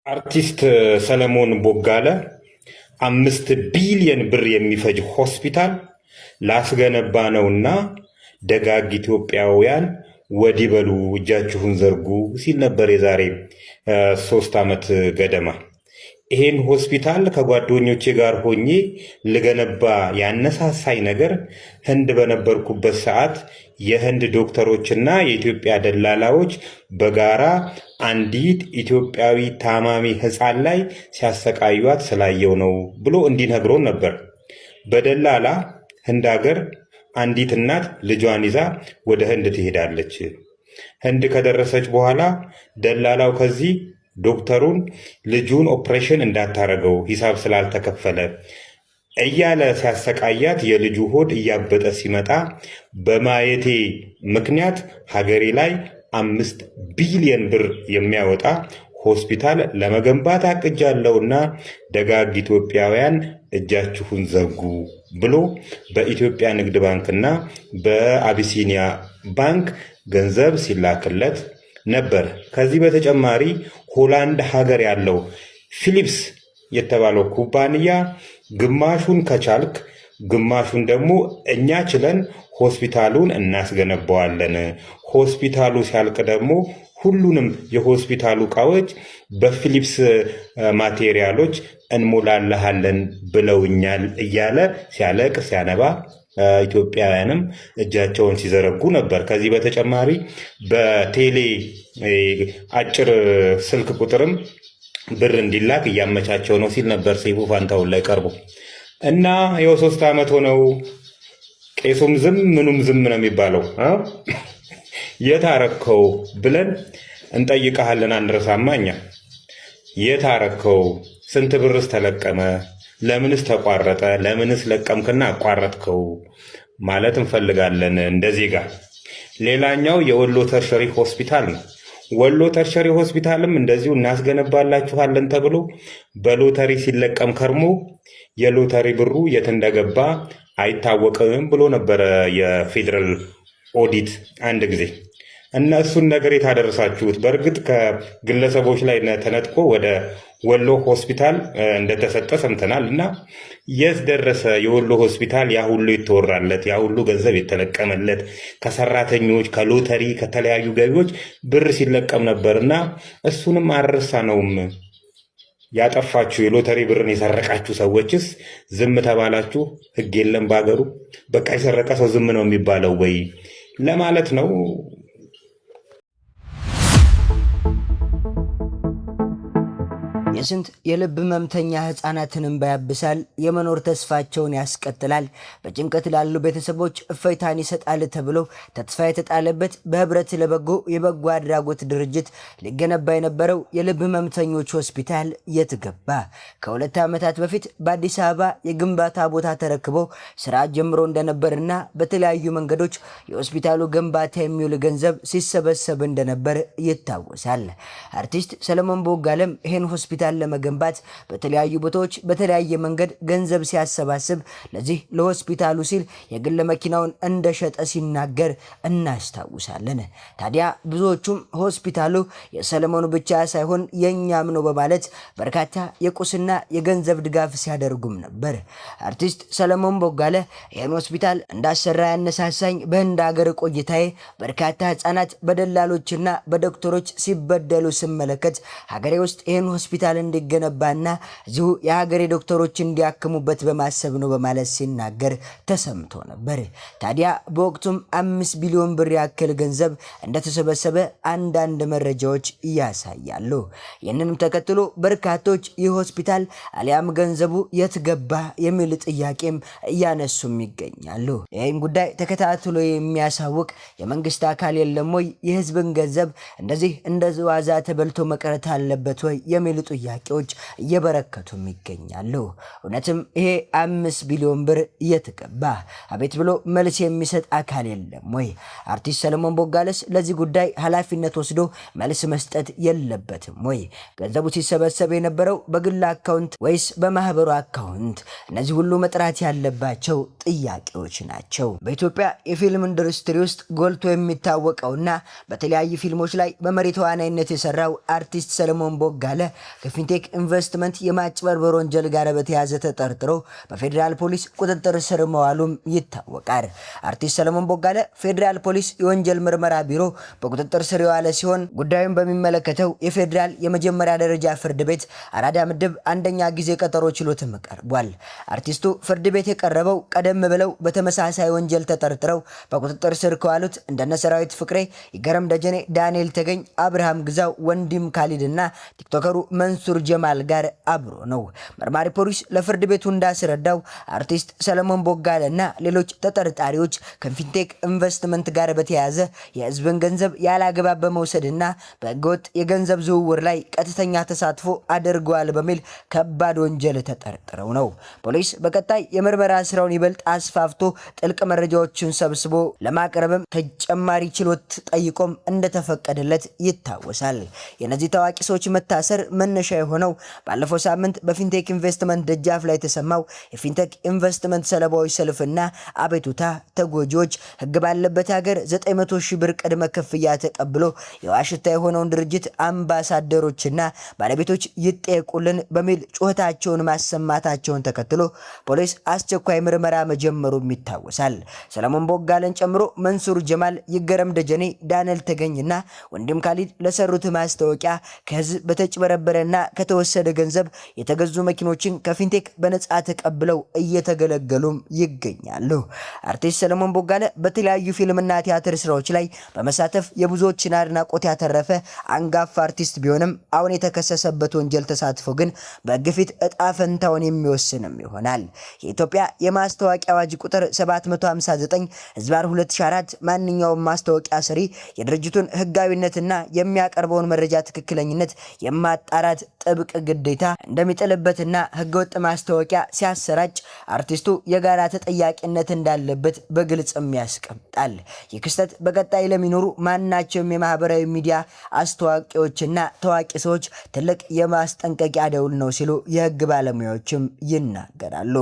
አርቲስት ሰለሞን ቦጋለ 5 ቢሊዮን ብር የሚፈጅ ሆስፒታል ላስገነባ ነውና ደጋግ ኢትዮጵያውያን ወዲህ በሉ እጃችሁን ዘርጉ ሲል ነበር የዛሬ 3 ዓመት ገደማ። ይሄን ሆስፒታል ከጓደኞቼ ጋር ሆኜ ልገነባ ያነሳሳኝ ነገር ህንድ በነበርኩበት ሰዓት የህንድ ዶክተሮችና የኢትዮጵያ ደላላዎች በጋራ አንዲት ኢትዮጵያዊ ታማሚ ህፃን ላይ ሲያሰቃዩት ስላየው ነው ብሎ እንዲነግሮን ነበር። በደላላ ህንድ ሀገር አንዲት እናት ልጇን ይዛ ወደ ህንድ ትሄዳለች። ህንድ ከደረሰች በኋላ ደላላው ከዚህ ዶክተሩን ልጁን ኦፕሬሽን እንዳታረገው ሂሳብ ስላልተከፈለ እያለ ሲያሰቃያት የልጁ ሆድ እያበጠ ሲመጣ በማየቴ ምክንያት ሀገሬ ላይ 5 ቢሊዮን ብር የሚያወጣ ሆስፒታል ለመገንባት አቅጃለሁና ደጋግ ኢትዮጵያውያን እጃችሁን ዘርጉ ብሎ በኢትዮጵያ ንግድ ባንክና በአቢሲኒያ ባንክ ገንዘብ ሲላክለት ነበር። ከዚህ በተጨማሪ ሆላንድ ሀገር ያለው ፊሊፕስ የተባለው ኩባንያ ግማሹን ከቻልክ ግማሹን ደግሞ እኛ ችለን ሆስፒታሉን እናስገነባዋለን፣ ሆስፒታሉ ሲያልቅ ደግሞ ሁሉንም የሆስፒታሉ ዕቃዎች በፊሊፕስ ማቴሪያሎች እንሞላለሃለን ብለውኛል እያለ ሲያለቅ ሲያነባ ኢትዮጵያውያንም እጃቸውን ሲዘረጉ ነበር። ከዚህ በተጨማሪ በቴሌ አጭር ስልክ ቁጥርም ብር እንዲላክ እያመቻቸው ነው ሲል ነበር ሰይፉ ፋንታሁን ላይ ቀርቦ እና ይኸው 3 ዓመት ሆነው። ቄሱም ዝም ምኑም ዝም ነው የሚባለው። የታረከው ብለን እንጠይቀሃለን አንረሳማኛ። የታረከው ስንት ብርስ ተለቀመ? ለምንስ ተቋረጠ? ለምንስ ለቀምክና አቋረጥከው ማለት እንፈልጋለን እንደ ዜጋ። ሌላኛው የወሎ ተርሸሪ ሆስፒታል ነው። ወሎ ተርሸሪ ሆስፒታልም እንደዚሁ እናስገነባላችኋለን ተብሎ በሎተሪ ሲለቀም ከርሞ የሎተሪ ብሩ የት እንደገባ አይታወቅም ብሎ ነበረ የፌዴራል ኦዲት አንድ ጊዜ። እና እሱን ነገር የታደረሳችሁት በእርግጥ ከግለሰቦች ላይ ተነጥቆ ወደ ወሎ ሆስፒታል እንደተሰጠ ሰምተናል። እና የት ደረሰ የወሎ ሆስፒታል? ያ ሁሉ የተወራለት ያ ሁሉ ገንዘብ የተለቀመለት ከሰራተኞች ከሎተሪ ከተለያዩ ገቢዎች ብር ሲለቀም ነበርና እሱንም አልረሳነውም። ያጠፋችሁ የሎተሪ ብርን የሰረቃችሁ ሰዎችስ ዝም ተባላችሁ? ህግ የለም በአገሩ? በቃ የሰረቀ ሰው ዝም ነው የሚባለው ወይ ለማለት ነው። የስንት የልብ ህመምተኛ ህፃናትንም ባያብሳል፣ የመኖር ተስፋቸውን ያስቀጥላል፣ በጭንቀት ላሉ ቤተሰቦች እፎይታን ይሰጣል ተብሎ ተስፋ የተጣለበት በህብረት ለበጎ የበጎ አድራጎት ድርጅት ሊገነባ የነበረው የልብ ህመምተኞች ሆስፒታል የት ገባ? ከ2 ዓመታት በፊት በአዲስ አበባ የግንባታ ቦታ ተረክቦ ስራ ጀምሮ እንደነበርና በተለያዩ መንገዶች የሆስፒታሉ ግንባታ የሚውል ገንዘብ ሲሰበሰብ እንደነበር ይታወሳል። አርቲስት ሰለሞን ቦጋለም ይህን ሆስፒታል ለመገንባት በተለያዩ ቦታዎች በተለያየ መንገድ ገንዘብ ሲያሰባስብ ለዚህ ለሆስፒታሉ ሲል የግል መኪናውን እንደሸጠ ሲናገር እናስታውሳለን። ታዲያ ብዙዎቹም ሆስፒታሉ የሰለሞኑ ብቻ ሳይሆን የኛም ነው በማለት በርካታ የቁስና የገንዘብ ድጋፍ ሲያደርጉም ነበር። አርቲስት ሰለሞን ቦጋለ ይህን ሆስፒታል እንዳሰራ ያነሳሳኝ በህንድ ሀገር ቆይታዬ በርካታ ህፃናት በደላሎችና በዶክተሮች ሲበደሉ ስመለከት ሀገሬ ውስጥ ይህን ሆስፒታል እንዲገነባና እዚሁ የሀገሬ ዶክተሮች እንዲያክሙበት በማሰብ ነው በማለት ሲናገር ተሰምቶ ነበር። ታዲያ በወቅቱም 5 ቢሊዮን ብር ያክል ገንዘብ እንደተሰበሰበ አንዳንድ መረጃዎች ያሳያሉ። ይህንንም ተከትሎ በርካቶች ይህ ሆስፒታል አሊያም ገንዘቡ የት ገባ የሚል ጥያቄም እያነሱም ይገኛሉ። ይህን ጉዳይ ተከታትሎ የሚያሳውቅ የመንግስት አካል የለም ወይ? የህዝብን ገንዘብ እንደዚህ እንደዋዛ ተበልቶ መቅረት አለበት ወይ የሚሉ ጥያቄዎች እየበረከቱም ይገኛሉ። እውነትም ይሄ 5 ቢሊዮን ብር የት ገባ? አቤት ብሎ መልስ የሚሰጥ አካል የለም ወይ? አርቲስት ሰለሞን ቦጋለስ ለዚህ ጉዳይ ኃላፊነት ወስዶ መልስ መስጠት የለበትም ወይ? ገንዘቡ ሲሰበሰብ የነበረው በግል አካውንት ወይስ በማህበሩ አካውንት? እነዚህ ሁሉ መጥራት ያለባቸው ጥያቄዎች ናቸው። በኢትዮጵያ የፊልም ኢንዱስትሪ ውስጥ ጎልቶ የሚታወቀውና በተለያዩ ፊልሞች ላይ በመሪ ተዋናይነት የሰራው አርቲስት ሰለሞን ቦጋለ ከፊንቴክ ኢንቨስትመንት የማጭበርበር ወንጀል ጋር በተያያዘ ተጠርጥሮ በፌዴራል ፖሊስ ቁጥጥር ስር መዋሉም ይታወቃል። አርቲስት ሰለሞን ቦጋለ ፌዴራል ፖሊስ የወንጀል ምርመራ ቢሮ በቁጥጥር ስር የዋለ ሲሆን ጉዳዩን በሚመለከተው የፌዴራል የመጀመሪያ ደረጃ ፍርድ ቤት አራዳ ምድብ አንደኛ ጊዜ ቀጠሮ ችሎትም ቀርቧል። አርቲስቱ ፍርድ ቤት የቀረበው ቀደም ብለው በተመሳሳይ ወንጀል ተጠርጥረው በቁጥጥር ስር ከዋሉት እንደነ ሰራዊት ፍቅሬ፣ ይገረም ደጀኔ፣ ዳንኤል ተገኝ፣ አብርሃም ግዛው፣ ወንድም ካሊድና ቲክቶከሩ መንሱር ጀማል ጋር አብሮ ነው። መርማሪ ፖሊስ ለፍርድ ቤቱ እንዳስረዳው አርቲስት ሰለሞን ቦጋለና ሌሎች ተጠርጣሪዎች ከፊንቴክ ኢንቨስትመንት ጋር በተያያዘ የህዝብን ገንዘብ ያላግባብ በመውሰድና በህገወጥ የገንዘብ ዝውውር ላይ ቀጥተኛ ተሳትፎ አድርገዋል በሚል ከባድ ወንጀል ተጠርጥረው ነው። ፖሊስ በቀጣይ የምርመራ ስራውን ይበልጥ አስፋፍቶ ጥልቅ መረጃዎችን ሰብስቦ ለማቅረብም ተጨማሪ ችሎት ጠይቆም እንደተፈቀደለት ይታወሳል። የነዚህ ታዋቂ ሰዎች መታሰር መነሻ የሆነው ባለፈው ሳምንት በፊንቴክ ኢንቨስትመንት ደጃፍ ላይ የተሰማው የፊንቴክ ኢንቨስትመንት ሰለባዎች ሰልፍና አቤቱታ ተጎጂዎች ህግ ባለበት ሀገር 900,000 ብር ቅድመ ክፍያ ተቀብሎ የዋሽታ የሆነውን ድርጅት አምባሳደሮችና ባለቤቶች ይጠየቁልን በሚል ጩኸታቸውን ማሰማታቸውን ተከትሎ ፖሊስ አስቸኳይ ምርመራ መጀመሩም ይታወሳል። ሰለሞን ቦጋለን ጨምሮ መንሱር ጀማል፣ ይገረም ደጀኔ፣ ዳንኤል ተገኝና ወንድም ካሊድ ለሰሩት ማስታወቂያ ከህዝብ በተጭበረበረና ከተወሰደ ገንዘብ የተገዙ መኪኖችን ከፊንቴክ በነጻ ተቀብለው እየተገለገሉም ይገኛሉ። አርቲስት ሰለሞን ቦጋለ በተለያዩ ፊልምና ቲያትር ስራዎች ላይ በመሳተፍ የብዙዎችን አድናቆት ያተረፈ አንጋፋ አርቲስት ቢሆንም አሁን የተከሰሰበት ወንጀል ተሳትፎ ግን በሕግ ፊት እጣ ፈንታውን የሚወስንም ይሆናል። የኢትዮጵያ የማስታወቂያ አዋጅ ቁጥር 759/2004 ማንኛውም ማስታወቂያ ሰሪ የድርጅቱን ህጋዊነትና የሚያቀርበውን መረጃ ትክክለኝነት የማጣራት ጥብቅ ግዴታ እንደሚጥልበትና ህገወጥ ማስታወቂያ ሲያሰራጭ አርቲስቱ የጋራ ተጠያቂነት እንዳለበት በግልጽም ያስቀምጣል። ይህ ክስተት በቀጣይ ለሚኖሩ ማናቸውም የማህበራዊ ሚዲያ አስተዋቂዎችና ታዋቂ ሰዎች ትልቅ የማስጠንቀቂያ ደውል ነው ሲሉ የህግ ባለሙያዎችም ይናገራሉ።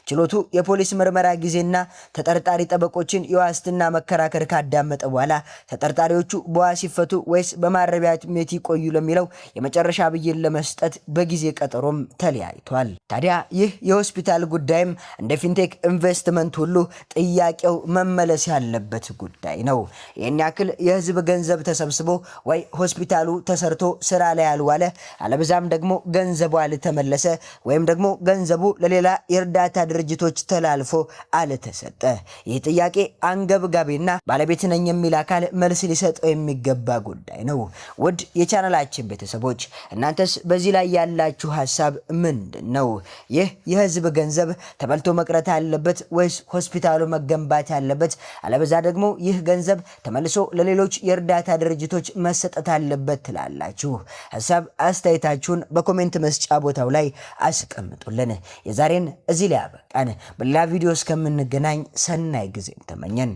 ችሎቱ የፖሊስ ምርመራ ጊዜና ተጠርጣሪ ጠበቆችን የዋስትና መከራከር ካዳመጠ በኋላ ተጠርጣሪዎቹ በዋስ ይፈቱ ወይስ በማረሚያ ቤት ይቆዩ ለሚለው የመጨረሻ ብይን ለመስጠት በጊዜ ቀጠሮም ተለያይቷል። ታዲያ ይህ የሆስፒታል ጉዳይም እንደ ፊንቴክ ኢንቨስትመንት ሁሉ ጥያቄው መመለስ ያለበት ጉዳይ ነው። ይህን ያክል የህዝብ ገንዘብ ተሰብስቦ ወይ ሆስፒታሉ ተሰርቶ ስራ ላይ ያልዋለ አለበዛም ደግሞ ገንዘቡ አልተመለሰ ወይም ደግሞ ገንዘቡ ለሌላ የእርዳታ ድርጅቶች ተላልፎ አልተሰጠ። ይህ ጥያቄ አንገብጋቢና ባለቤት ነኝ የሚል አካል መልስ ሊሰጠው የሚገባ ጉዳይ ነው። ውድ የቻናላችን ቤተሰቦች እናንተስ በዚህ ላይ ያላችሁ ሐሳብ ምንድን ነው? ይህ የህዝብ ገንዘብ ተበልቶ መቅረት አለበት ወይስ ሆስፒታሉ መገንባት ያለበት? አለበዛ ደግሞ ይህ ገንዘብ ተመልሶ ለሌሎች የእርዳታ ድርጅቶች መሰጠት አለበት ትላላችሁ? ሐሳብ አስተያየታችሁን በኮሜንት መስጫ ቦታው ላይ አስቀምጡልን። የዛሬን እዚህ ላይ አበቃን። በሌላ ቪዲዮ እስከምንገናኝ ሰናይ ጊዜ ተመኘን።